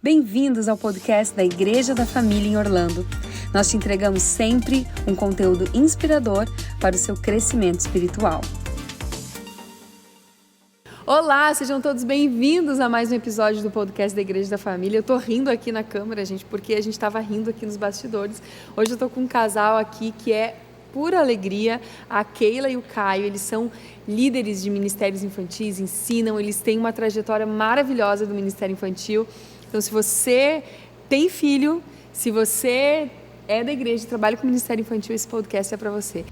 Bem-vindos ao podcast da Igreja da Família em Orlando. Nós te entregamos sempre um conteúdo inspirador para o seu crescimento espiritual. Olá, sejam todos bem-vindos a mais um episódio do podcast da Igreja da Família. Eu tô rindo aqui na câmera, gente, porque a gente estava rindo aqui nos bastidores. Hoje eu tô com um casal aqui que é pura alegria, a Keila e o Caio. Eles são líderes de ministérios infantis, ensinam, eles têm uma trajetória maravilhosa do Ministério Infantil. Então, se você tem filho, se você é da igreja e trabalha com o Ministério Infantil, esse podcast é para você.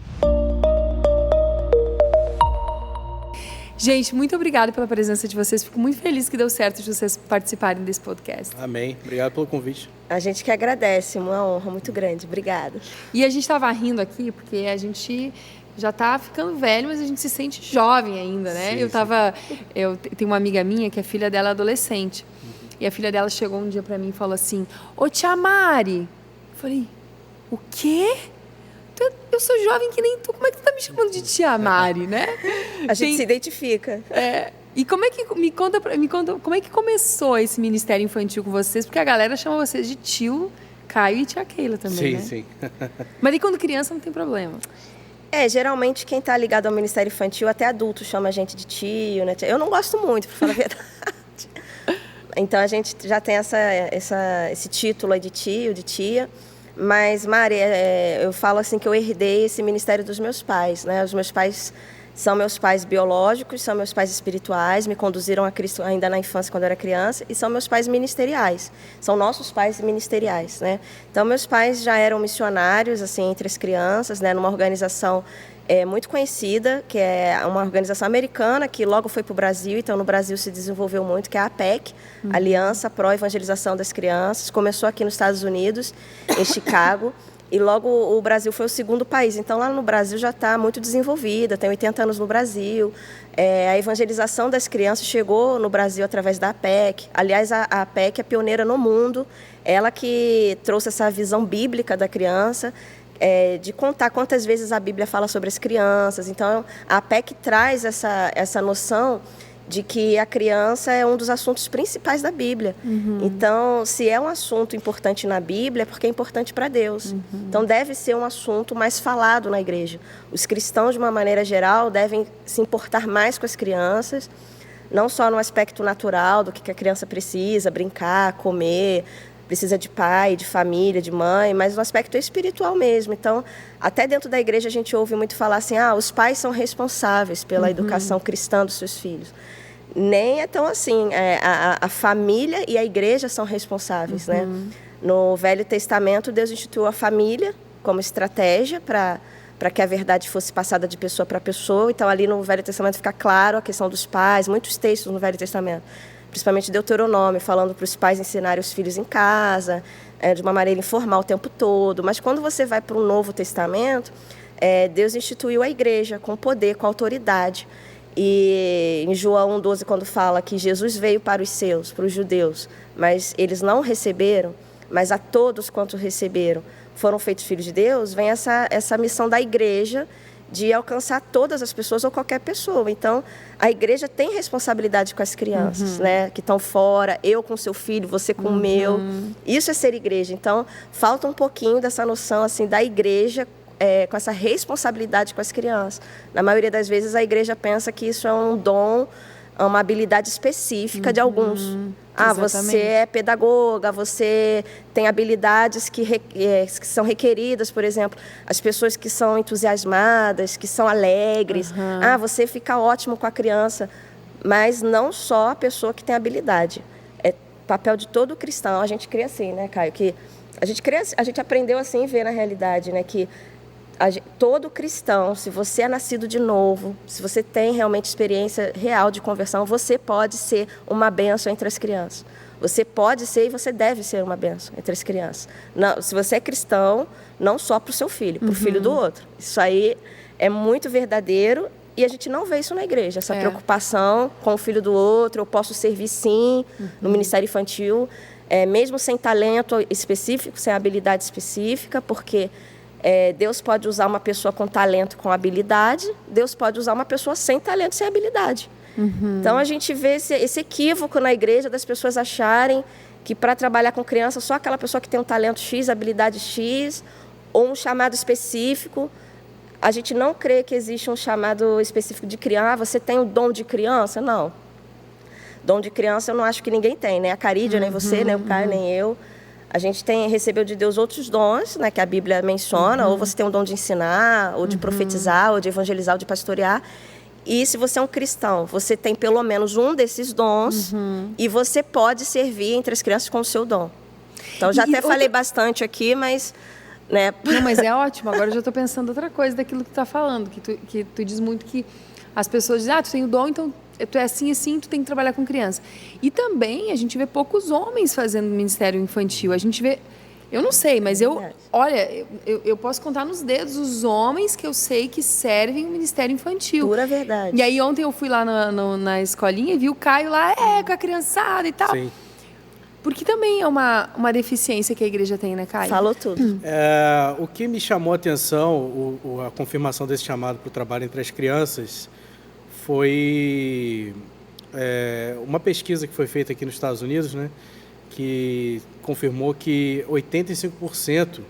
Gente, muito obrigada pela presença de vocês. Fico muito feliz que deu certo de vocês participarem desse podcast. Amém. Obrigado pelo convite. A gente que agradece, uma honra muito grande. Obrigada. E a gente estava rindo aqui porque a gente já tá ficando velho, mas a gente se sente jovem ainda, né? Sim, Eu tenho uma amiga minha que a filha dela é adolescente. E a filha dela chegou um dia pra mim e falou assim: "Ô tia Mari". Eu falei: "O quê? Eu sou jovem que nem tu, como é que tu tá me chamando de tia Mari, né?" A gente se identifica. E como é que, me conta, como é que começou esse Ministério Infantil com vocês? Porque a galera chama vocês de tio Caio e tia Keila também, né? Sim. Mas aí quando criança não tem problema. Geralmente quem tá ligado ao Ministério Infantil, até adulto, chama a gente de tio, né? Eu não gosto muito, pra falar a verdade. Então, a gente já tem esse título aí de tio, de tia. Mas, Mari, eu falo assim que eu herdei esse ministério dos meus pais, né? Os meus pais são meus pais biológicos, são meus pais espirituais, me conduziram a Cristo ainda na infância, quando eu era criança, e são meus pais ministeriais, são nossos pais ministeriais, né? Então, meus pais já eram missionários, assim, entre as crianças, né? Numa organização muito conhecida, que é uma organização americana que logo foi para o Brasil, então no Brasil se desenvolveu muito, que é a APEC, Aliança Pro Evangelização das Crianças. Começou aqui nos Estados Unidos, em Chicago, e logo o Brasil foi o segundo país. Então lá no Brasil já está muito desenvolvida, tem 80 anos no Brasil. A evangelização das crianças chegou no Brasil através da APEC. Aliás, a APEC é pioneira no mundo, ela que trouxe essa visão bíblica da criança, de contar quantas vezes a Bíblia fala sobre as crianças. Então, a APEC traz essa noção de que a criança é um dos assuntos principais da Bíblia. Então, se é um assunto importante na Bíblia, é porque é importante para Deus. Então, deve ser um assunto mais falado na igreja. Os cristãos, de uma maneira geral, devem se importar mais com as crianças, não só no aspecto natural, do que a criança precisa, brincar, comer, precisa de pai, de família, de mãe, mas no aspecto espiritual mesmo. Então, até dentro da igreja a gente ouve muito falar assim, os pais são responsáveis pela educação cristã dos seus filhos. Nem é tão assim, a família e a igreja são responsáveis, né? No Velho Testamento, Deus instituiu a família como estratégia para que a verdade fosse passada de pessoa para pessoa. Então, ali no Velho Testamento fica claro a questão dos pais, muitos textos no Velho Testamento, principalmente Deuteronômio, falando para os pais ensinarem os filhos em casa, de uma maneira informal o tempo todo. Mas quando você vai para o Novo Testamento, Deus instituiu a igreja com poder, com autoridade. E em João 1,12, quando fala que Jesus veio para os seus, para os judeus, mas eles não receberam, mas a todos quantos receberam foram feitos filhos de Deus, vem essa missão da igreja de alcançar todas as pessoas ou qualquer pessoa. Então, a igreja tem responsabilidade com as crianças, né, que estão fora, eu com seu filho, você com o meu. Isso é ser igreja. Então, falta um pouquinho dessa noção assim, da igreja com essa responsabilidade com as crianças. Na maioria das vezes, a igreja pensa que isso é um dom, uma habilidade específica de alguns. Você é pedagoga, você tem habilidades que são requeridas, por exemplo, as pessoas que são entusiasmadas, que são alegres. Você fica ótimo com a criança, mas não só a pessoa que tem habilidade. É papel de todo cristão. A gente crê assim, né, Caio? Que a gente aprendeu assim ver na realidade, né, que todo cristão, se você é nascido de novo, se você tem realmente experiência real de conversão, você pode ser uma bênção entre as crianças. Você pode ser e você deve ser uma bênção entre as crianças. Não, se você é cristão, não só para o seu filho, para o filho do outro. Isso aí é muito verdadeiro e a gente não vê isso na igreja. Essa preocupação com o filho do outro, eu posso servir sim no Ministério Infantil, mesmo sem talento específico, sem habilidade específica, porque Deus pode usar uma pessoa com talento, com habilidade, Deus pode usar uma pessoa sem talento, sem habilidade. Então, a gente vê esse equívoco na igreja das pessoas acharem que para trabalhar com criança, só aquela pessoa que tem um talento X, habilidade X, ou um chamado específico. A gente não crê que existe um chamado específico de criança. Você tem o dom de criança? Não. Dom de criança eu não acho que ninguém tem, né? A Carídia, nem você, nem o Caio, nem eu. A gente recebeu de Deus outros dons, né, que a Bíblia menciona, ou você tem um dom de ensinar, ou de profetizar, ou de evangelizar, ou de pastorear. E se você é um cristão, você tem pelo menos um desses dons e você pode servir entre as crianças com o seu dom. Então, já até falei bastante aqui, mas... né? Não, mas é ótimo. Agora eu já estou pensando outra coisa daquilo que tu está falando, que tu diz muito que as pessoas dizem, tu tem o dom, então tu é assim, tu tem que trabalhar com criança. E também a gente vê poucos homens fazendo ministério infantil. A gente vê, eu não sei, mas eu posso contar nos dedos os homens que eu sei que servem o ministério infantil. Pura verdade. E aí ontem eu fui lá na escolinha e vi o Caio lá, com a criançada e tal. Sim. Porque também é uma deficiência que a igreja tem, né, Caio? Falou tudo. O que me chamou a atenção, a confirmação desse chamado para o trabalho entre as crianças, foi uma pesquisa que foi feita aqui nos Estados Unidos, né, que confirmou que 85%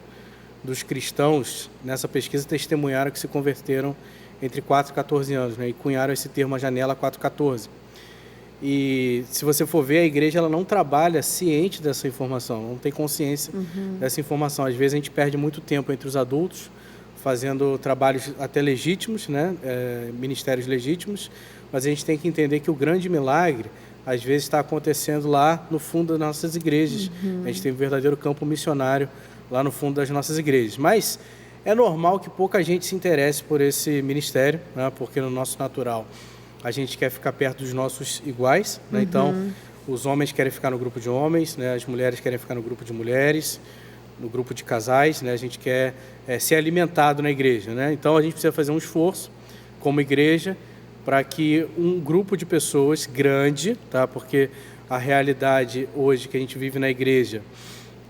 dos cristãos nessa pesquisa testemunharam que se converteram entre 4 e 14 anos, né, e cunharam esse termo a janela 4-14. E se você for ver, a igreja ela não trabalha ciente dessa informação, não tem consciência dessa informação. Às vezes a gente perde muito tempo entre os adultos, fazendo trabalhos até legítimos, né? Ministérios legítimos, mas a gente tem que entender que o grande milagre, às vezes, está acontecendo lá no fundo das nossas igrejas. A gente tem um verdadeiro campo missionário lá no fundo das nossas igrejas. Mas é normal que pouca gente se interesse por esse ministério, né? Porque no nosso natural a gente quer ficar perto dos nossos iguais, né? Então, os homens querem ficar no grupo de homens, né? As mulheres querem ficar no grupo de mulheres, no grupo de casais, né? A gente quer ser alimentado na igreja, né? Então, a gente precisa fazer um esforço como igreja para que um grupo de pessoas grande, tá? Porque a realidade hoje que a gente vive na igreja,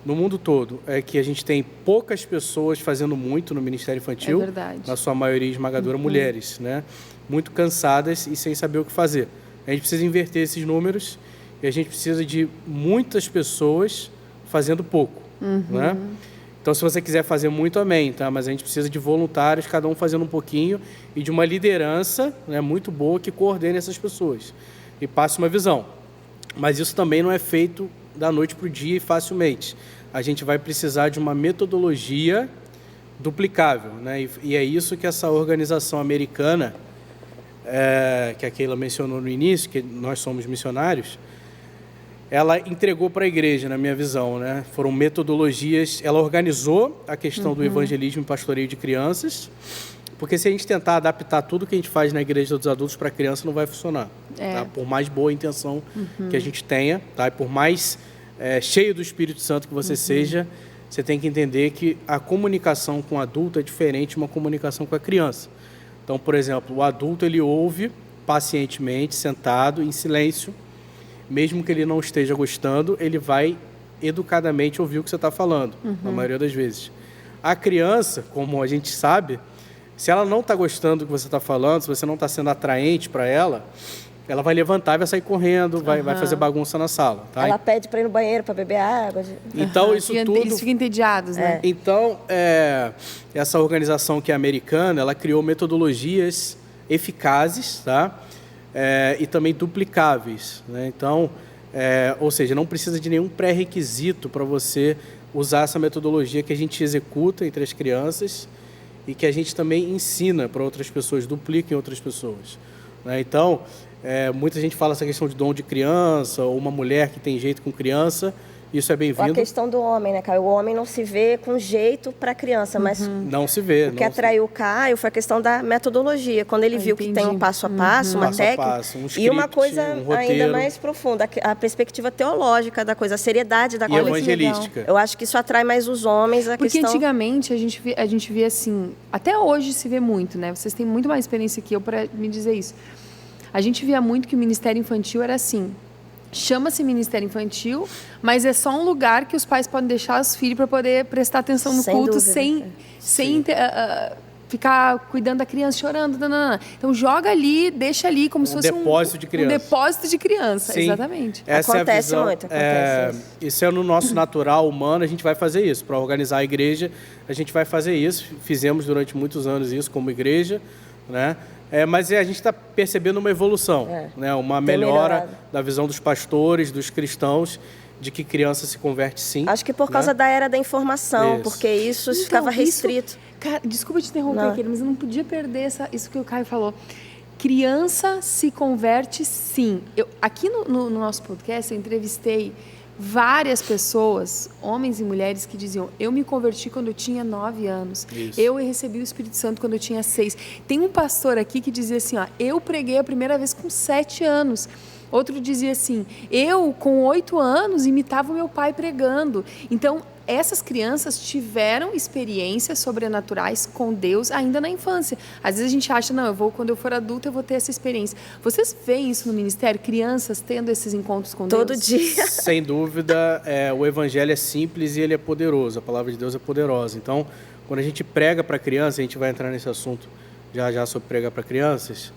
no mundo todo, é que a gente tem poucas pessoas fazendo muito no ministério infantil, na sua maioria esmagadora mulheres, né? Muito cansadas e sem saber o que fazer. A gente precisa inverter esses números e a gente precisa de muitas pessoas fazendo pouco, né? Então, se você quiser fazer muito, amém, tá? Mas a gente precisa de voluntários, cada um fazendo um pouquinho, e de uma liderança, né, muito boa que coordene essas pessoas e passe uma visão. Mas isso também não é feito da noite para o dia e facilmente. A gente vai precisar de uma metodologia duplicável, né? E é isso que essa organização americana, que a Keila mencionou no início, que nós somos missionários, ela entregou para a igreja, na minha visão, né? Foram metodologias, ela organizou a questão do evangelismo e pastoreio de crianças, porque se a gente tentar adaptar tudo que a gente faz na igreja dos adultos para criança, não vai funcionar, tá? Por mais boa intenção que a gente tenha, tá? E por mais cheio do Espírito Santo que você seja, você tem que entender que a comunicação com o adulto é diferente de uma comunicação com a criança. Então, por exemplo, o adulto ele ouve pacientemente, sentado, em silêncio, mesmo que ele não esteja gostando, ele vai educadamente ouvir o que você está falando, na maioria das vezes. A criança, como a gente sabe, se ela não está gostando do que você está falando, se você não está sendo atraente para ela vai levantar e vai sair correndo, vai fazer bagunça na sala. Tá? Ela pede para ir no banheiro, para beber água. Então, isso tudo... Eles ficam entediados, né? Então, essa organização que é americana, ela criou metodologias eficazes, tá? E também duplicáveis, né? Então, ou seja, não precisa de nenhum pré-requisito para você usar essa metodologia que a gente executa entre as crianças e que a gente também ensina para outras pessoas, duplica em outras pessoas, né? Então, muita gente fala essa questão de dom de criança, ou uma mulher que tem jeito com criança, isso é bem-vindo. A questão do homem, né, Caio? O homem não se vê com jeito para criança, mas... Não se vê. O que atraiu o Caio foi a questão da metodologia. Quando ele viu que tem um passo a passo, uma técnica, um script, e uma coisa ainda mais profunda, a perspectiva teológica da coisa, a seriedade da coisa. E evangelística. Eu acho que isso atrai mais os homens. Porque antigamente a gente via assim, até hoje se vê muito, né? Vocês têm muito mais experiência que eu para me dizer isso. A gente via muito que o ministério infantil era assim, chama-se ministério infantil, mas é só um lugar que os pais podem deixar os filhos para poder prestar atenção no culto sem ficar cuidando da criança chorando. Nanana. Então joga ali, deixa ali como se fosse depósito de criança. Um depósito de criança, Sim, exatamente. Essa Acontece é a visão. muito, acontece isso é no nosso natural humano, a gente vai fazer isso. Para organizar a igreja, a gente vai fazer isso. Fizemos durante muitos anos isso como igreja, né? Mas a gente está percebendo uma evolução, né? Uma melhora da visão dos pastores, dos cristãos, de que criança se converte sim. Acho que por causa da era da informação, porque isso então, ficava restrito. Cara, desculpa te interromper, Keila, mas eu não podia perder isso que o Caio falou. Criança se converte sim. Aqui no nosso podcast eu entrevistei várias pessoas, homens e mulheres, que diziam: eu me converti quando eu tinha 9 anos. Isso. Eu recebi o Espírito Santo quando eu tinha 6. Tem um pastor aqui que dizia assim, eu preguei a primeira vez com 7 anos. Outro dizia assim, eu com 8 anos imitava o meu pai pregando. Então, essas crianças tiveram experiências sobrenaturais com Deus ainda na infância. Às vezes a gente acha, quando eu for adulto eu vou ter essa experiência. Vocês veem isso no ministério? Crianças tendo esses encontros com Deus? Todo dia. Sem dúvida, o evangelho é simples e ele é poderoso. A palavra de Deus é poderosa. Então, quando a gente prega para criança, a gente vai entrar nesse assunto já sobre pregar para crianças,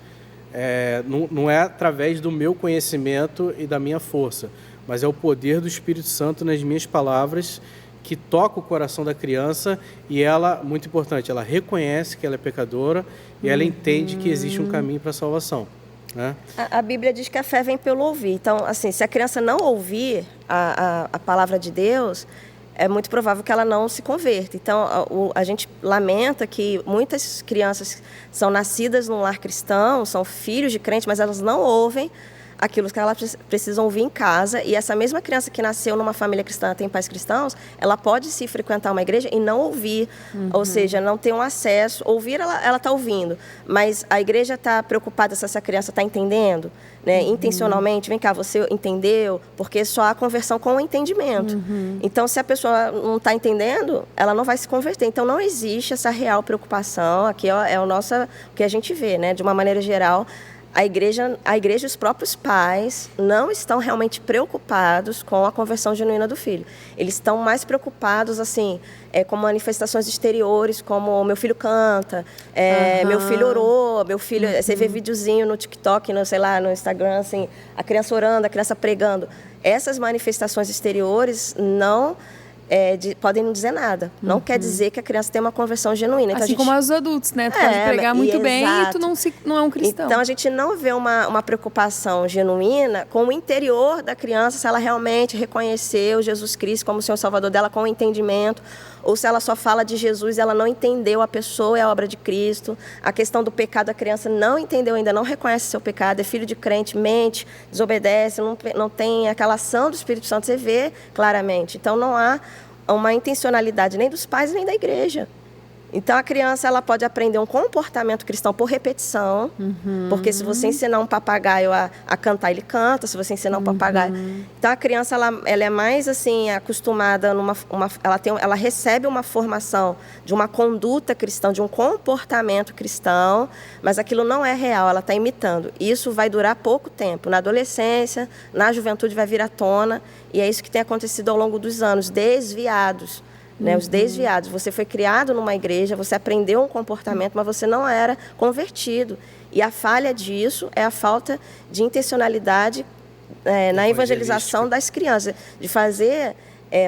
não é através do meu conhecimento e da minha força, mas é o poder do Espírito Santo nas minhas palavras que toca o coração da criança e ela, muito importante, ela reconhece que ela é pecadora e ela entende que existe um caminho para a salvação. Né? A Bíblia diz que a fé vem pelo ouvir. Então, assim, se a criança não ouvir a palavra de Deus, é muito provável que ela não se converta. Então, a gente lamenta que muitas crianças são nascidas num lar cristão, são filhos de crente, mas elas não ouvem aquilo que elas precisam ouvir em casa. E essa mesma criança que nasceu numa família cristã, tem pais cristãos, ela pode se frequentar uma igreja e não ouvir, ou seja, não ter um acesso. Ouvir, ela está ouvindo, mas a igreja está preocupada se essa criança está entendendo, né? Intencionalmente, vem cá, você entendeu? Porque só há conversão com o entendimento. Então, se a pessoa não está entendendo, ela não vai se converter. Então, não existe essa real preocupação. Aqui é o que a gente vê, né? De uma maneira geral, a igreja e os próprios pais não estão realmente preocupados com a conversão genuína do filho. Eles estão mais preocupados, assim, com manifestações exteriores, como meu filho canta, meu filho orou, meu filho... Você vê videozinho no TikTok, no Instagram, assim, a criança orando, a criança pregando. Essas manifestações exteriores não... podem não dizer nada. Não quer dizer que a criança tem uma conversão genuína. Então, assim como os adultos, né? Tu pode pregar muito bem e tu não é um cristão. Então, a gente não vê uma preocupação genuína com o interior da criança, se ela realmente reconheceu Jesus Cristo como o Senhor Salvador dela, com o entendimento, ou se ela só fala de Jesus e ela não entendeu a pessoa e a obra de Cristo. A questão do pecado, a criança não entendeu ainda, não reconhece seu pecado, é filho de crente, mente, desobedece, não tem aquela ação do Espírito Santo, você vê claramente. Então, não há uma intencionalidade nem dos pais nem da igreja. Então, a criança ela pode aprender um comportamento cristão por repetição, porque se você ensinar um papagaio a cantar, ele canta, se você ensinar um papagaio... Então, a criança ela é mais assim, acostumada, ela recebe uma formação de uma conduta cristã, de um comportamento cristão, mas aquilo não é real, ela está imitando. Isso vai durar pouco tempo. Na adolescência, na juventude vai vir à tona, e é isso que tem acontecido ao longo dos anos, desviados. Né, os desviados. Você foi criado numa igreja, você aprendeu um comportamento, mas você não era convertido. E a falha disso é a falta de intencionalidade na evangelização das crianças, de fazer,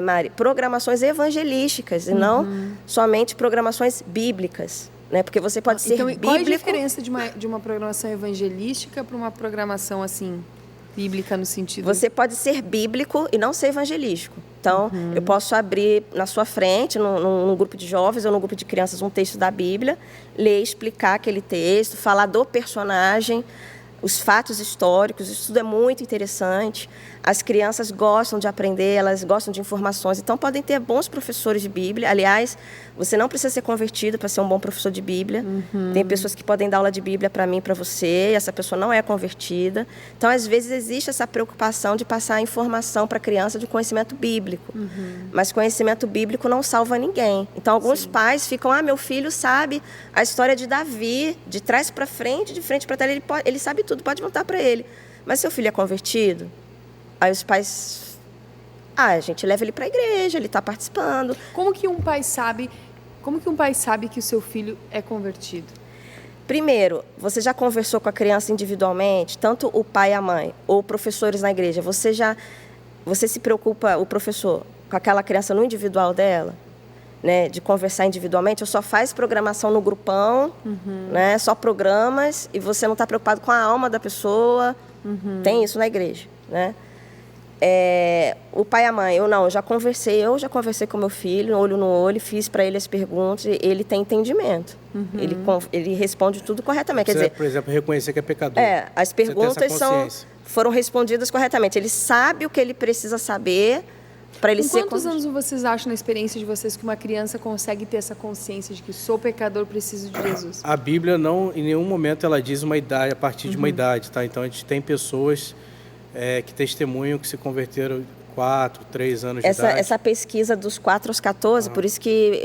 Mari, programações evangelísticas e não somente programações bíblicas. Né? Porque você pode ser bíblico... Qual é a diferença de uma programação evangelística para uma programação assim, bíblica no sentido... Você pode ser bíblico e não ser evangelístico. Então, eu posso abrir na sua frente, num grupo de jovens ou num grupo de crianças, um texto da Bíblia, ler, explicar aquele texto, falar do personagem, os fatos históricos, isso tudo é muito interessante. As crianças gostam de aprender, elas gostam de informações, então podem ter bons professores de Bíblia. Aliás, você não precisa ser convertido para ser um bom professor de Bíblia. Tem pessoas que podem dar aula de Bíblia para mim, para você, e essa pessoa não é convertida. Então, às vezes, existe essa preocupação de passar a informação para a criança de conhecimento bíblico. Mas conhecimento bíblico não salva ninguém. Então, alguns pais ficam, meu filho sabe a história de Davi, de trás para frente, de frente para trás, ele sabe tudo, pode contar para ele. Mas seu filho é convertido? Aí os pais, a gente leva ele para a igreja, ele está participando. Como que um pai sabe Como que um pai sabe que o seu filho é convertido? Primeiro, você já conversou com a criança individualmente, tanto o pai e a mãe, ou professores na igreja, você se preocupa, o professor, com aquela criança no individual dela, né, de conversar individualmente, ou só faz programação no grupão, né, só programas, e você não está preocupado com a alma da pessoa, tem isso na igreja, né? O pai e a mãe, eu já conversei com meu filho, olho no olho, fiz para ele as perguntas, e ele tem entendimento. Ele responde tudo corretamente. Quer dizer, por exemplo, reconhecer que é pecador. As perguntas foram respondidas corretamente. Ele sabe o que ele precisa saber para ele ser... Quantos anos vocês acham, na experiência de vocês, que uma criança consegue ter essa consciência de que sou pecador, preciso de Jesus? A Bíblia não, em nenhum momento, ela diz uma idade, a partir de uma idade, tá? Então, a gente tem pessoas que testemunham que se converteram 4, 3 anos de idade. Essa pesquisa dos 4 aos 14, por isso que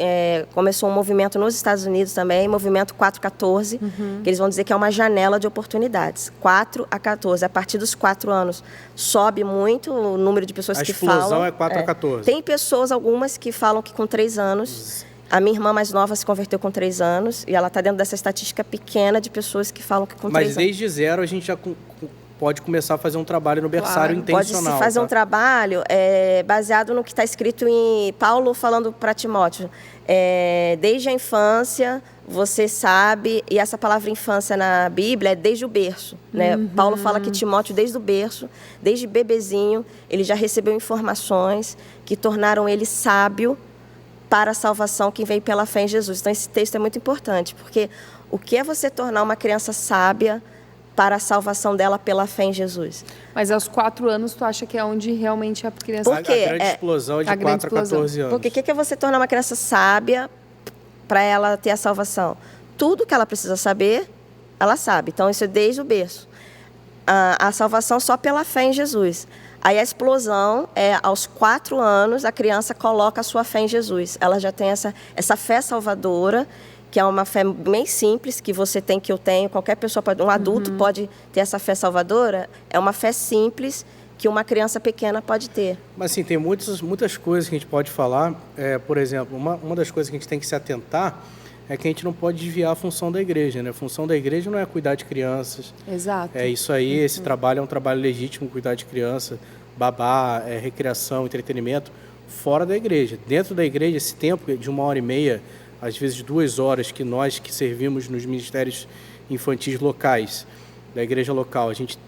começou um movimento nos Estados Unidos também, movimento 4-14, que eles vão dizer que é uma janela de oportunidades. 4 a 14, a partir dos 4 anos, sobe muito o número de pessoas que falam. A explosão é 4 a 14. Tem pessoas, algumas, que falam que com 3 anos... A minha irmã mais nova se converteu com 3 anos, e ela está dentro dessa estatística pequena de pessoas que falam que com 3 anos. Mas desde zero a gente já pode começar a fazer um trabalho no berçário intencional. Pode-se fazer um trabalho baseado no que está escrito em Paulo falando para Timóteo. Desde a infância, você sabe, e essa palavra infância na Bíblia é desde o berço. Né? Paulo fala que Timóteo, desde o berço, desde bebezinho, ele já recebeu informações que tornaram ele sábio para a salvação que vem pela fé em Jesus. Então, esse texto é muito importante, porque o que é você tornar uma criança sábia para a salvação dela pela fé em Jesus? Mas aos 4 anos, tu acha que é onde realmente a criança... A grande explosão é de 4 a 14 anos. Porque o que é você tornar uma criança sábia para ela ter a salvação? Tudo que ela precisa saber, ela sabe. Então, isso é desde o berço. A salvação só pela fé em Jesus. Aí a explosão aos 4 anos, a criança coloca a sua fé em Jesus. Ela já tem essa fé salvadora, que é uma fé bem simples, que você tem, que eu tenho, qualquer pessoa pode, um adulto pode ter essa fé salvadora. É uma fé simples que uma criança pequena pode ter. Mas assim, tem muitas coisas que a gente pode falar. Por exemplo, uma das coisas que a gente tem que se atentar é que a gente não pode desviar a função da igreja, né? A função da igreja não é cuidar de crianças. Exato. É isso aí, esse trabalho é um trabalho legítimo, cuidar de criança, babá, recreação, entretenimento, fora da igreja. Dentro da igreja, esse tempo de 1h30, às vezes 2 horas, que nós que servimos nos ministérios infantis locais, da igreja local, a gente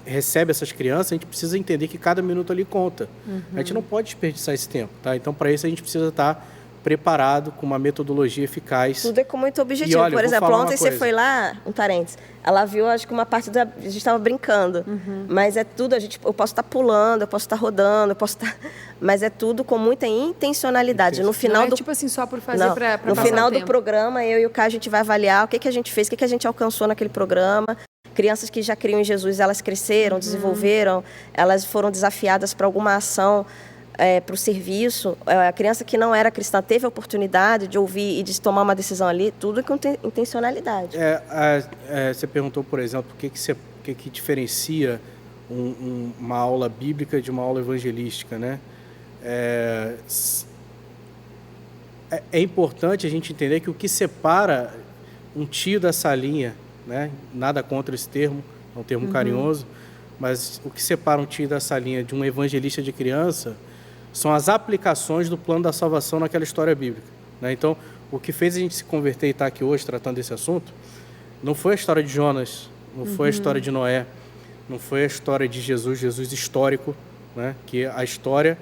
recebe essas crianças, a gente precisa entender que cada minuto ali conta. A gente não pode desperdiçar esse tempo, tá? Então, para isso, a gente precisa estar preparado com uma metodologia eficaz. Tudo é com muito objetivo. Olha, por exemplo, ontem você foi lá, um parênteses, ela viu, acho que uma parte a gente estava brincando, mas é tudo, eu posso estar pulando, eu posso estar rodando, mas é tudo com muita intencionalidade. No final não é tipo assim, só por fazer para no final do programa, eu e o Caio, a gente vai avaliar o que a gente fez, o que a gente alcançou naquele programa. Crianças que já criam em Jesus, elas cresceram, desenvolveram, elas foram desafiadas para alguma ação, para o serviço. A criança que não era cristã teve a oportunidade de ouvir e de tomar uma decisão ali, tudo com intencionalidade. Você perguntou, por exemplo, o que diferencia uma aula bíblica de uma aula evangelística, né? É importante a gente entender que o que separa um tio da salinha, né? Nada contra esse termo, é um termo carinhoso, mas o que separa um tio da salinha de um evangelista de criança são as aplicações do plano da salvação naquela história bíblica, né? Então, o que fez a gente se converter e estar aqui hoje tratando desse assunto não foi a história de Jonas, não foi a história de Noé, não foi a história de Jesus histórico, né? Que a história,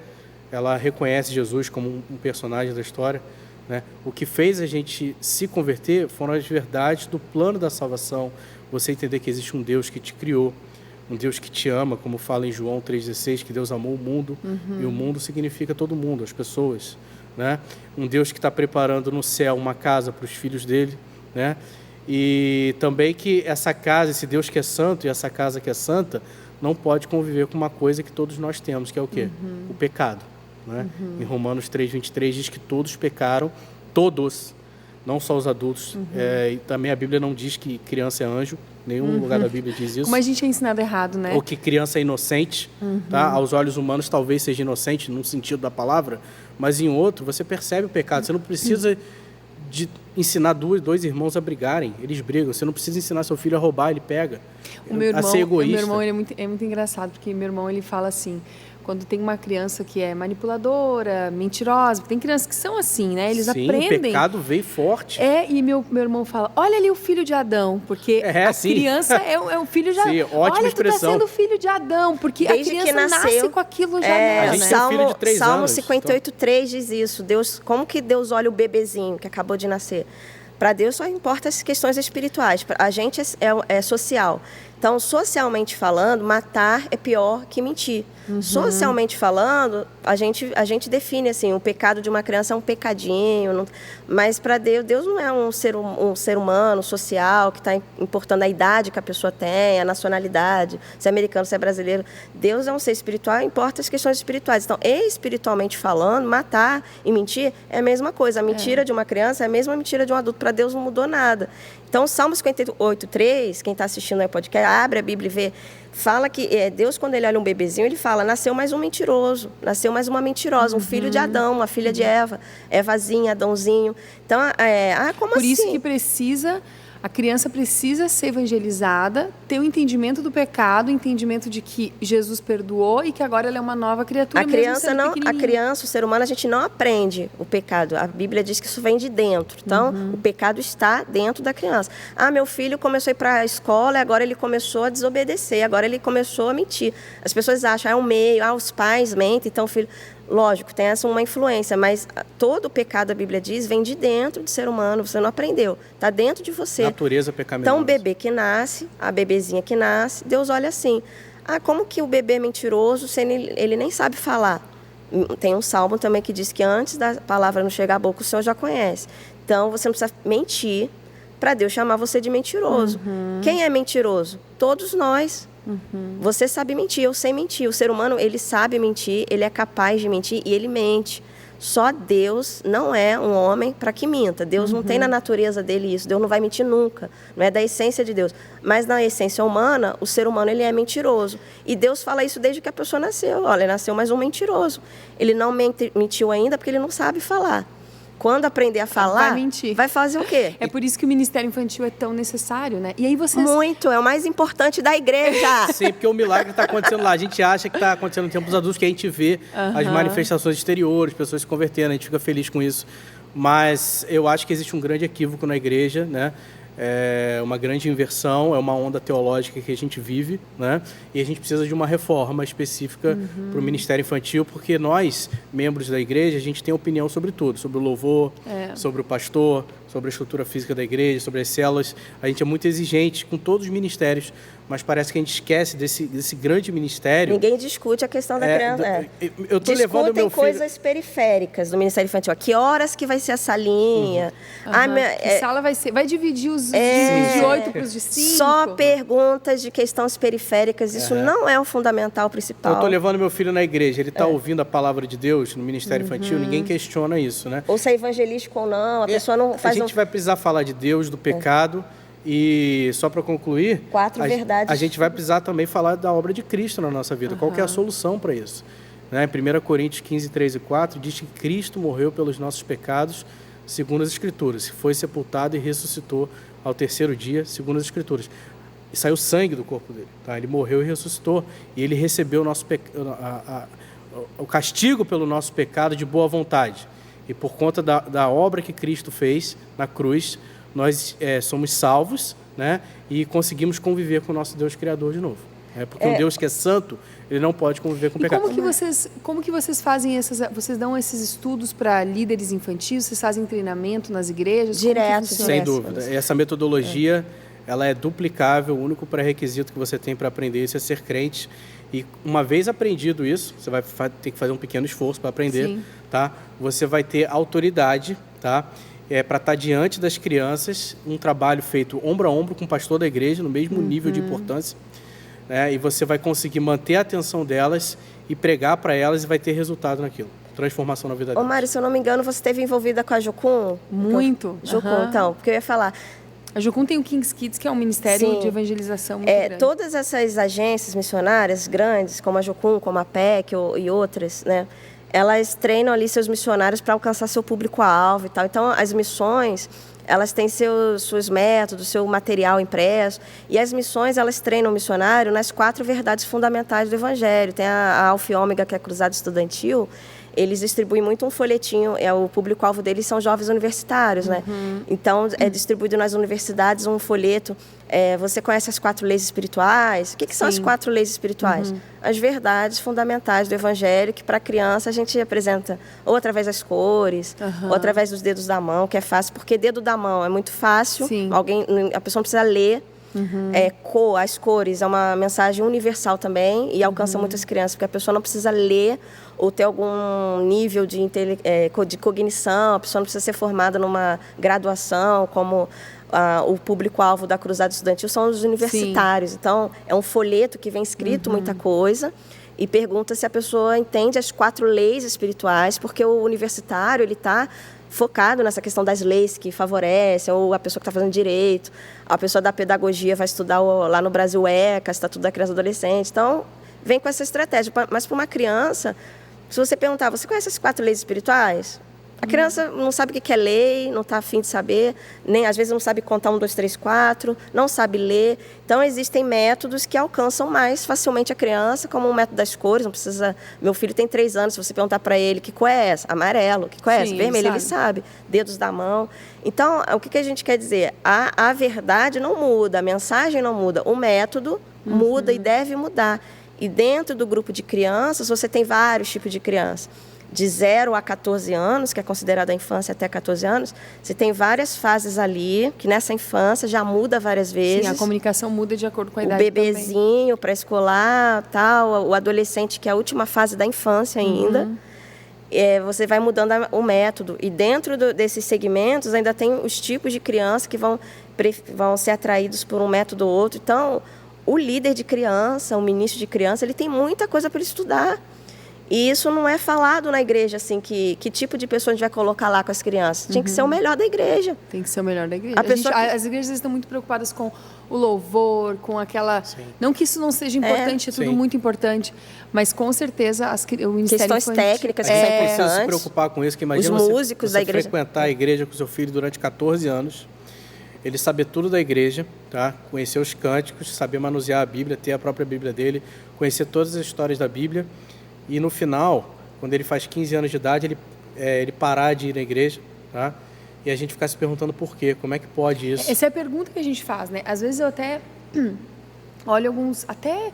ela reconhece Jesus como um personagem da história, né? O que fez a gente se converter foram as verdades do plano da salvação, você entender que existe um Deus que te criou, um Deus que te ama, como fala em João 3,16, que Deus amou o mundo, e o mundo significa todo mundo, as pessoas, né? Um Deus que está preparando no céu uma casa para os filhos dele, né? E também que essa casa, esse Deus que é santo e essa casa que é santa, não pode conviver com uma coisa que todos nós temos, que é o quê? O pecado, né? Em Romanos 3,23 diz que todos pecaram, todos, não só os adultos. E também a Bíblia não diz que criança é anjo, nenhum lugar da Bíblia diz isso. Como a gente é ensinado errado, né? Ou que criança é inocente, tá? Aos olhos humanos talvez seja inocente, num sentido da palavra, mas em outro você percebe o pecado. Você não precisa de ensinar dois irmãos a brigarem. Eles brigam. Você não precisa ensinar seu filho a roubar, ele pega. A ser egoísta. O meu irmão é muito engraçado, porque meu irmão ele fala assim, quando tem uma criança que é manipuladora, mentirosa, tem crianças que são assim, né? Eles aprendem. Sim, o pecado veio forte. E meu irmão fala, olha ali o filho de Adão, porque a criança é um filho de Adão. Sim, ótima expressão. Tu tá sendo filho de Adão, porque desde a criança nasce com aquilo já nela, a gente tem um filho de 3 Salmo anos. 58:3 diz isso. Como que Deus olha o bebezinho que acabou de nascer? Para Deus só importa as questões espirituais. A gente é social. Então, socialmente falando, matar é pior que mentir. Socialmente falando, a gente define assim, o pecado de uma criança é um pecadinho, mas para Deus não é um ser humano social que está importando a idade que a pessoa tem, a nacionalidade, se é americano, se é brasileiro. Deus é um ser espiritual, importa as questões espirituais. Então, espiritualmente falando, matar e mentir é a mesma coisa. A mentira de uma criança é a mesma mentira de um adulto. Para Deus não mudou nada. Então, Salmo 58:3, quem está assistindo aí o podcast, abre a Bíblia e vê, fala que Deus, quando ele olha um bebezinho, ele fala, nasceu mais um mentiroso, nasceu mais uma mentirosa, um filho de Adão, uma filha de Eva, Evazinha, Adãozinho. Então, como Por assim? isso que a criança precisa ser evangelizada, ter o entendimento do pecado, o entendimento de que Jesus perdoou e que agora ela é uma nova criatura. A criança, o ser humano, a gente não aprende o pecado. A Bíblia diz que isso vem de dentro. Então, o pecado está dentro da criança. Meu filho começou a ir para a escola e agora ele começou a desobedecer, agora ele começou a mentir. As pessoas acham, é um meio, os pais mentem, então o filho... Lógico, tem uma influência, mas todo o pecado, a Bíblia diz, vem de dentro do ser humano, você não aprendeu, está dentro de você. Natureza pecaminosa. Então, o bebê que nasce, a bebezinha que nasce, Deus olha assim, como que o bebê é mentiroso se ele nem sabe falar? Tem um salmo também que diz que antes da palavra não chegar à boca, o Senhor já conhece. Então, você não precisa mentir para Deus chamar você de mentiroso. Quem é mentiroso? Todos nós. Você sabe mentir, eu sei mentir. O ser humano, ele sabe mentir, ele é capaz de mentir e ele mente. Só Deus não é um homem para que minta. Deus não tem na natureza dele isso. Deus não vai mentir nunca. Não é da essência de Deus. Mas na essência humana, o ser humano ele é mentiroso. E Deus fala isso desde que a pessoa nasceu. Olha, nasceu mais um mentiroso. Ele não mentiu ainda porque ele não sabe falar. Quando aprender a falar, vai mentir. Vai fazer o quê? É por isso que o Ministério Infantil é tão necessário, né? E aí vocês... Muito, é o mais importante da igreja. Sim, porque o milagre está acontecendo lá. A gente acha que está acontecendo em tempos adultos, que a gente vê as manifestações exteriores, pessoas se convertendo, a gente fica feliz com isso. Mas eu acho que existe um grande equívoco na igreja, né? É uma grande inversão, é uma onda teológica que a gente vive, né? E a gente precisa de uma reforma específica para o Ministério Infantil, porque nós, membros da igreja, a gente tem opinião sobre tudo, sobre o louvor, sobre o pastor, sobre a estrutura física da igreja, sobre as células. A gente é muito exigente com todos os ministérios, mas parece que a gente esquece desse grande ministério. Ninguém discute a questão da criança. Eu tô levando meu filho... coisas periféricas do Ministério Infantil. Que horas que vai ser a salinha? Que sala vai ser? Vai dividir os de 8 para os de 5? Só perguntas de questões periféricas. Isso não é o fundamental principal. Eu estou levando meu filho na igreja. Ele está ouvindo a palavra de Deus no Ministério Infantil. Ninguém questiona isso, né? Ou se é evangelístico ou não. A pessoa não faz... A gente vai precisar falar de Deus, do pecado... E só para concluir, 4 verdades. A gente vai precisar também falar da obra de Cristo na nossa vida. Qual que é a solução para isso? Né? Em 1 Coríntios 15, 3 e 4, diz que Cristo morreu pelos nossos pecados, segundo as Escrituras. Foi sepultado e ressuscitou ao 3º dia, segundo as Escrituras. E saiu sangue do corpo dele. Tá? Ele morreu e ressuscitou. E ele recebeu o castigo pelo nosso pecado de boa vontade. E por conta da obra que Cristo fez na cruz, nós somos salvos, né? E conseguimos conviver com o nosso Deus Criador de novo. Porque um Deus que é santo, ele não pode conviver com o pecado. Como que vocês fazem vocês dão esses estudos para líderes infantis? Vocês fazem treinamento nas igrejas? Direto. Sem dúvida. Essa metodologia, ela é duplicável. O único pré-requisito que você tem para aprender isso é ser crente. E uma vez aprendido isso, você vai ter que fazer um pequeno esforço para aprender, tá? Você vai ter autoridade, tá? Para estar diante das crianças, um trabalho feito ombro a ombro com o pastor da igreja, no mesmo nível de importância, né? E você vai conseguir manter a atenção delas e pregar para elas e vai ter resultado naquilo. Transformação na vida delas. Mário, se eu não me engano, você esteve envolvida com a Jucum? Muito. Jucum, então, porque eu ia falar... A Jucum tem o King's Kids, que é um ministério de evangelização muito grande. Todas essas agências missionárias grandes, como a Jucum, como a PEC e outras, né? elas treinam ali seus missionários para alcançar seu público-alvo e tal. Então, as missões, elas têm seus métodos, seu material impresso. E as missões, elas treinam o missionário nas 4 verdades fundamentais do Evangelho. Tem a Alfa e Ômega, que é a Cruzada Estudantil. Eles distribuem muito um folhetinho, o público-alvo deles são jovens universitários, né? Então, é distribuído nas universidades um folheto. Você conhece as 4 leis espirituais? O que são as 4 leis espirituais? As verdades fundamentais do Evangelho, que para a criança a gente apresenta ou através das cores, ou através dos dedos da mão, que é fácil, porque dedo da mão é muito fácil, a pessoa não precisa ler. As cores é uma mensagem universal também e alcança muitas crianças, porque a pessoa não precisa ler ou ter algum nível de cognição, a pessoa não precisa ser formada numa graduação, como o público-alvo da Cruzada Estudantil são os universitários. Então, é um folheto que vem escrito muita coisa e pergunta se a pessoa entende as 4 leis espirituais, porque o universitário, ele está focado nessa questão das leis que favorecem, ou a pessoa que está fazendo direito, a pessoa da pedagogia vai estudar lá no Brasil ECA, Estatuto da Criança e Adolescente. Então, vem com essa estratégia. Mas para uma criança, se você perguntar, você conhece as 4 leis espirituais? A criança não sabe o que é lei, não está afim de saber, nem às vezes não sabe contar 1, 2, 3, 4, não sabe ler. Então, existem métodos que alcançam mais facilmente a criança, como o método das cores. Não precisa. Meu filho tem 3 anos, se você perguntar para ele que cor é essa? Amarelo, que cor é essa? Vermelho, ele sabe. Dedos da mão. Então, o que a gente quer dizer? A verdade não muda, a mensagem não muda, o método muda e deve mudar. E dentro do grupo de crianças, você tem vários tipos de criança. De 0 a 14 anos, que é considerada a infância até 14 anos, você tem várias fases ali, que nessa infância já muda várias vezes. Sim, a comunicação muda de acordo com a idade. O bebezinho, pré-escolar, tal, o adolescente, que é a última fase da infância ainda. Você vai mudando o método. E dentro desses segmentos ainda tem os tipos de criança que vão ser atraídos por um método ou outro. Então, o líder de criança, o ministro de criança, ele tem muita coisa para estudar. E isso não é falado na igreja, assim, que tipo de pessoa a gente vai colocar lá com as crianças. Tinha que ser o melhor da igreja. Tem que ser o melhor da igreja. As igrejas estão muito preocupadas com o louvor, com aquela... Sim. Não que isso não seja importante, é tudo muito importante, mas com certeza o Ministério Questões técnicas que são importantes. Precisa se preocupar com isso, que imagina os músicos da igreja frequentar a igreja com seu filho durante 14 anos, ele saber tudo da igreja, tá? Conhecer os cânticos, saber manusear a Bíblia, ter a própria Bíblia dele, conhecer todas as histórias da Bíblia. E no final, quando ele faz 15 anos de idade, ele parar de ir na igreja, tá? E a gente ficar se perguntando por quê, como é que pode isso? Essa é a pergunta que a gente faz, né? Às vezes eu até olho até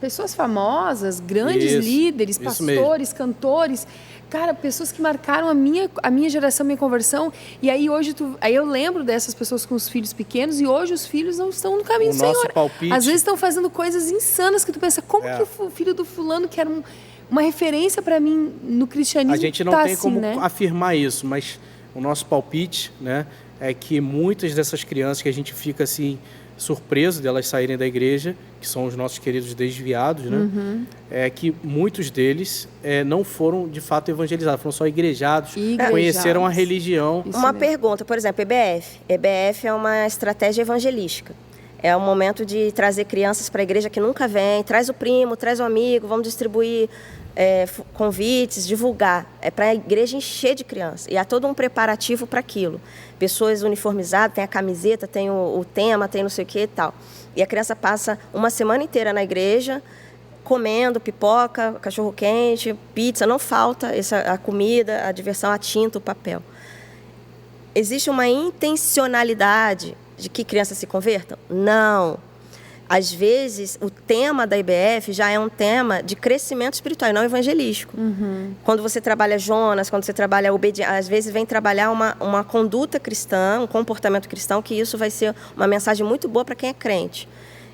pessoas famosas, grandes líderes, pastores, cantores, cara, pessoas que marcaram a minha geração, minha conversão, e aí hoje eu lembro dessas pessoas com os filhos pequenos, e hoje os filhos não estão no caminho do Senhor. Palpite. Às vezes estão fazendo coisas insanas que tu pensa, como que o filho do fulano, que era uma referência para mim no cristianismo, a gente não tem como afirmar isso, mas o nosso palpite, né, é que muitas dessas crianças que a gente fica assim surpreso delas saírem da igreja, que são os nossos queridos desviados, né? É que muitos deles não foram de fato evangelizados, foram só igrejados, conheceram a religião. Uma pergunta, por exemplo, EBF. EBF é uma estratégia evangelística. É um momento de trazer crianças para a igreja que nunca vem, traz o primo, traz o amigo, vamos distribuir convites, divulgar. É para a igreja encher de crianças. E há todo um preparativo para aquilo. Pessoas uniformizadas, tem a camiseta, tem o tema, tem não sei o que e tal. E a criança passa uma semana inteira na igreja, comendo pipoca, cachorro-quente, pizza, não falta a comida, a diversão, a tinta, o papel. Existe uma intencionalidade de que crianças se convertam? Não. Às vezes, o tema da IBF já é um tema de crescimento espiritual, e não evangelístico. Quando você trabalha Jonas, quando você trabalha obediência, às vezes vem trabalhar uma conduta cristã, um comportamento cristão, que isso vai ser uma mensagem muito boa para quem é crente.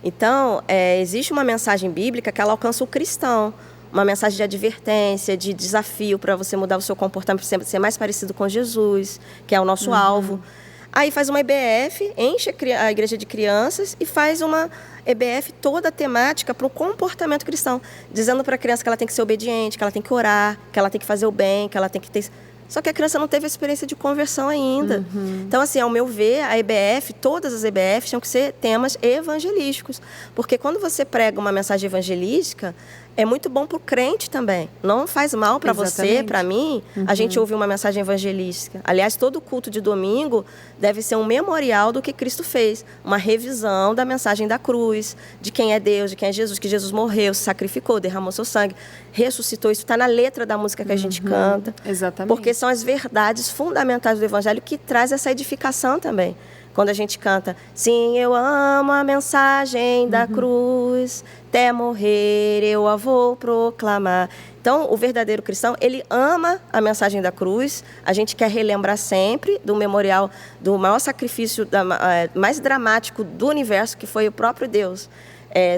Então, existe uma mensagem bíblica que ela alcança o cristão, uma mensagem de advertência, de desafio para você mudar o seu comportamento, para ser mais parecido com Jesus, que é o nosso alvo. Aí faz uma EBF, enche a igreja de crianças e faz uma EBF toda temática para o comportamento cristão, dizendo para a criança que ela tem que ser obediente, que ela tem que orar, que ela tem que fazer o bem, que ela tem que ter... Só que a criança não teve a experiência de conversão ainda. Então, assim, ao meu ver, a EBF, todas as EBFs tinham que ser temas evangelísticos. Porque quando você prega uma mensagem evangelística, é muito bom para o crente também. Não faz mal para você, para mim, a gente ouvir uma mensagem evangelística. Aliás, todo culto de domingo deve ser um memorial do que Cristo fez. Uma revisão da mensagem da cruz, de quem é Deus, de quem é Jesus, que Jesus morreu, se sacrificou, derramou seu sangue, ressuscitou. Isso está na letra da música que a gente canta. Exatamente. Porque são as verdades fundamentais do Evangelho que traz essa edificação também. Quando a gente canta, sim, eu amo a mensagem da cruz, até morrer eu a vou proclamar. Então, o verdadeiro cristão, ele ama a mensagem da cruz. A gente quer relembrar sempre do memorial do maior sacrifício, mais dramático do universo, que foi o próprio Deus.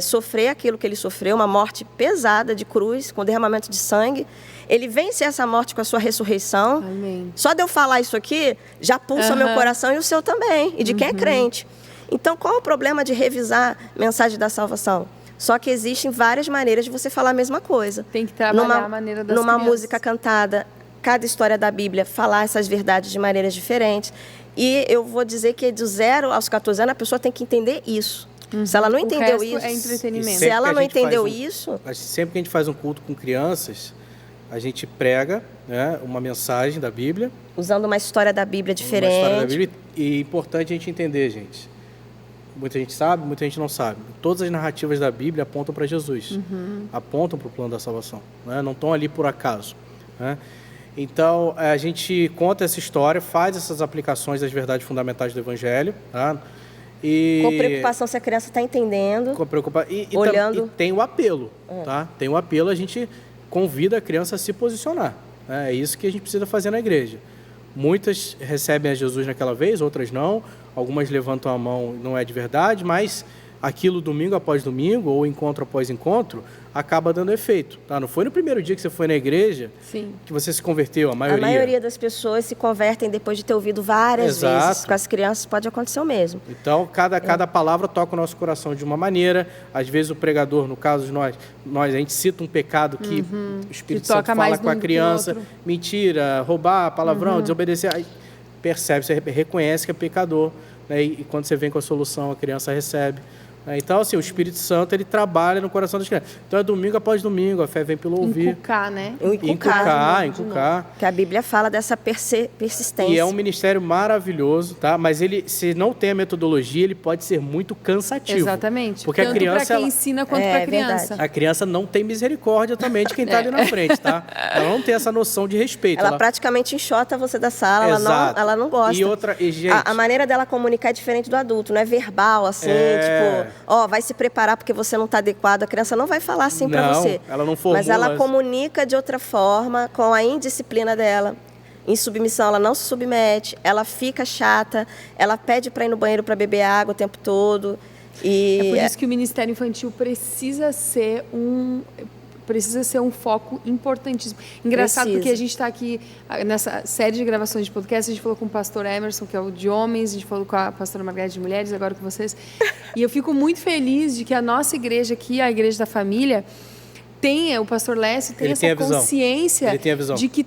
Sofrer aquilo que ele sofreu, uma morte pesada de cruz, com derramamento de sangue. Ele vence essa morte com a sua ressurreição. Amém. Só de eu falar isso aqui, já pulsa o meu coração e o seu também, e de quem é crente. Então, qual é o problema de revisar a mensagem da salvação? Só que existem várias maneiras de você falar a mesma coisa. Tem que trabalhar a maneira das Numa crianças. música cantada, cada história da Bíblia, falar essas verdades de maneiras diferentes. E eu vou dizer que de 0 aos 14 anos, a pessoa tem que entender isso. Se ela não entendeu isso, é entretenimento. se ela não entendeu isso... Sempre que a gente faz um culto com crianças, a gente prega, né, uma mensagem da Bíblia. Usando uma história da Bíblia diferente. Uma história da Bíblia. E é importante a gente entender, gente. Muita gente sabe, muita gente não sabe. Todas as narrativas da Bíblia apontam para Jesus. Apontam para o plano da salvação. Né? Não estão ali por acaso. Né? Então, a gente conta essa história, faz essas aplicações das verdades fundamentais do Evangelho. Tá? Com preocupação se a criança está entendendo. Com preocupação. Olhando. E tem o apelo. Tá? Tem o apelo, a gente convida a criança a se posicionar. Né? É isso que a gente precisa fazer na igreja. Muitas recebem a Jesus naquela vez, outras não. Algumas levantam a mão, não é de verdade, mas aquilo domingo após domingo, ou encontro após encontro, acaba dando efeito. Tá? Não foi no primeiro dia que você foi na igreja que você se converteu, a maioria. A maioria das pessoas se convertem depois de ter ouvido várias vezes. Com as crianças pode acontecer o mesmo. Então, cada palavra toca o nosso coração de uma maneira. Às vezes o pregador, no caso de nós a gente cita um pecado que o Espírito Santo fala com a criança. Mentira, roubar, palavrão, desobedecer. Aí percebe, você reconhece que é pecador. Né? E quando você vem com a solução, a criança recebe. Então, assim, o Espírito Santo, ele trabalha no coração das crianças. Então, é domingo após domingo, a fé vem pelo ouvir. Inculcar, né? Inculcar. Que a Bíblia fala dessa persistência. E é um ministério maravilhoso, tá? Mas ele, se não tem a metodologia, ele pode ser muito cansativo. Exatamente. Porque tanto a criança, para quem ensina quanto para a criança. Verdade. A criança não tem misericórdia também de quem está ali na frente, tá? Ela não tem essa noção de respeito. Ela praticamente enxota você da sala, ela não gosta. E gente, a maneira dela comunicar é diferente do adulto, não é verbal, assim, tipo... vai se preparar porque você não está adequado. A criança não vai falar assim para você. Ela não formula. Mas ela comunica de outra forma, com a indisciplina dela. Em submissão, ela não se submete, ela fica chata, ela pede para ir no banheiro para beber água o tempo todo. É por isso que o Ministério Infantil precisa ser um foco importantíssimo. Engraçado, porque a gente está aqui nessa série de gravações de podcast, a gente falou com o pastor Emerson, que é o de homens, a gente falou com a pastora Margareth de mulheres, agora com vocês. E eu fico muito feliz de que a nossa igreja aqui, a Igreja da Família, o pastor Lécio tem essa consciência de que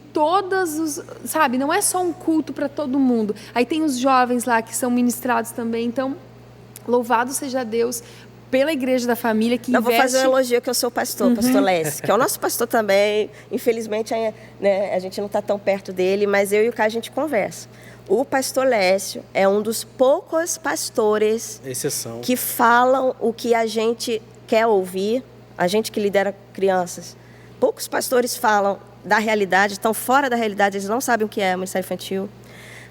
sabe, não é só um culto para todo mundo. Aí tem os jovens lá que são ministrados também, então, louvado seja Deus pela Igreja da Família que investe... Vou fazer um elogio que eu sou pastor Lécio, que é o nosso pastor também. Infelizmente, né, a gente não está tão perto dele, mas eu e o Caio a gente conversa. O pastor Lécio é um dos poucos pastores que falam o que a gente quer ouvir, a gente que lidera crianças. Poucos pastores falam da realidade, estão fora da realidade, eles não sabem o que é o Ministério Infantil.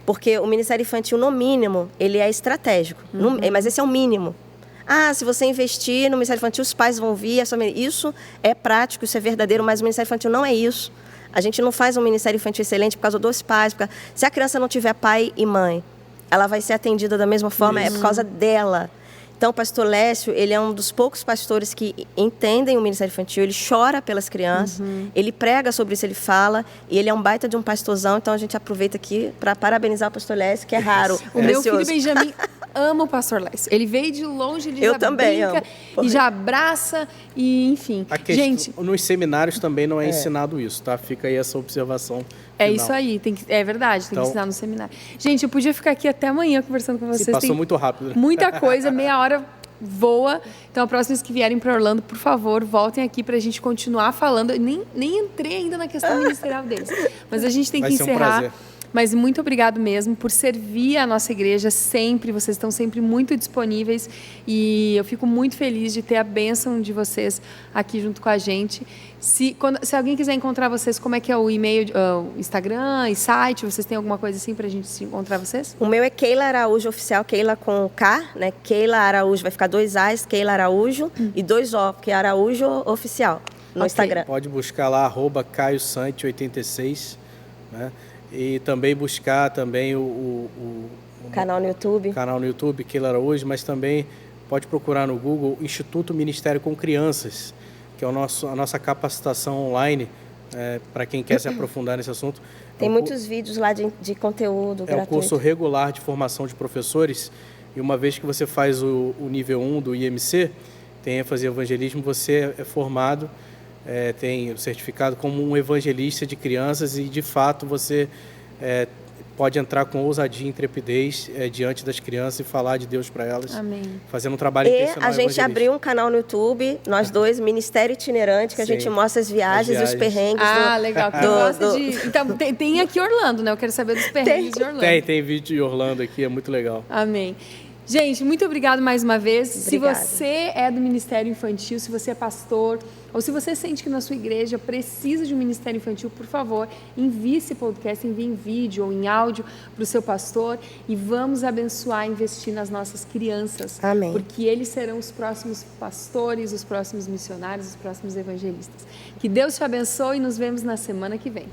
Porque o Ministério Infantil, no mínimo, ele é estratégico, mas esse é o mínimo. Se você investir no Ministério Infantil, os pais vão vir. Isso é prático, isso é verdadeiro, mas o Ministério Infantil não é isso. A gente não faz um Ministério Infantil excelente por causa dos pais. Se a criança não tiver pai e mãe, ela vai ser atendida da mesma forma, é por causa dela. Então, o pastor Lécio, ele é um dos poucos pastores que entendem o Ministério Infantil, ele chora pelas crianças, ele prega sobre isso, ele fala, e ele é um baita de um pastorzão, então a gente aproveita aqui para parabenizar o pastor Lécio, que é raro. O meu filho Benjamin ama o pastor Lécio. Ele veio de longe, ele já brinca e já abraça, e enfim. Gente, nos seminários também não é ensinado isso, tá? Fica aí essa observação. É isso aí, é verdade, tem que ensinar no seminário. Gente, eu podia ficar aqui até amanhã conversando com vocês. Passou muito rápido. Muita coisa, meia hora voa. Então, a próxima vez que vierem para Orlando, por favor, voltem aqui para a gente continuar falando. Eu nem entrei ainda na questão ministerial deles, mas a gente tem que encerrar. Vai ser um prazer. Mas muito obrigado mesmo por servir a nossa igreja sempre. Vocês estão sempre muito disponíveis e eu fico muito feliz de ter a bênção de vocês aqui junto com a gente. Se alguém quiser encontrar vocês, como é que é o e-mail, Instagram e site? Vocês têm alguma coisa assim para a gente encontrar vocês? O meu é Keila Araújo Oficial, Keila com K, né? Keila Araújo, vai ficar 2 A's, Keila Araújo e 2 O, porque é Araújo Oficial no Instagram. Pode buscar lá, @CaioSante86, né? E também buscar também o canal no YouTube. Canal no YouTube, Keila Araújo, mas também pode procurar no Google Instituto Ministério com Crianças, que é a nossa capacitação online, para quem quer se aprofundar nesse assunto. Tem muitos vídeos lá de conteúdo gratuito. É um curso regular de formação de professores, e uma vez que você faz o nível 1 do IMC, tem ênfase em evangelismo, você é formado, tem o certificado como um evangelista de crianças e, de fato, você pode entrar com ousadia e intrepidez diante das crianças e falar de Deus para elas. Amém. Fazendo um trabalho intencional. A gente abriu um canal no YouTube, nós dois, Ministério Itinerante, que a gente mostra as viagens e os perrengues. Legal. Quem gosta de... Então, tem aqui Orlando, né? Eu quero saber dos perrengues de Orlando. Tem vídeo de Orlando aqui, é muito legal. Amém. Gente, muito obrigado mais uma vez. Obrigada. Se você é do Ministério Infantil, se você é pastor, ou se você sente que na sua igreja precisa de um Ministério Infantil, por favor, envie esse podcast, envie em vídeo ou em áudio para o seu pastor e vamos abençoar e investir nas nossas crianças. Amém. Porque eles serão os próximos pastores, os próximos missionários, os próximos evangelistas. Que Deus te abençoe e nos vemos na semana que vem.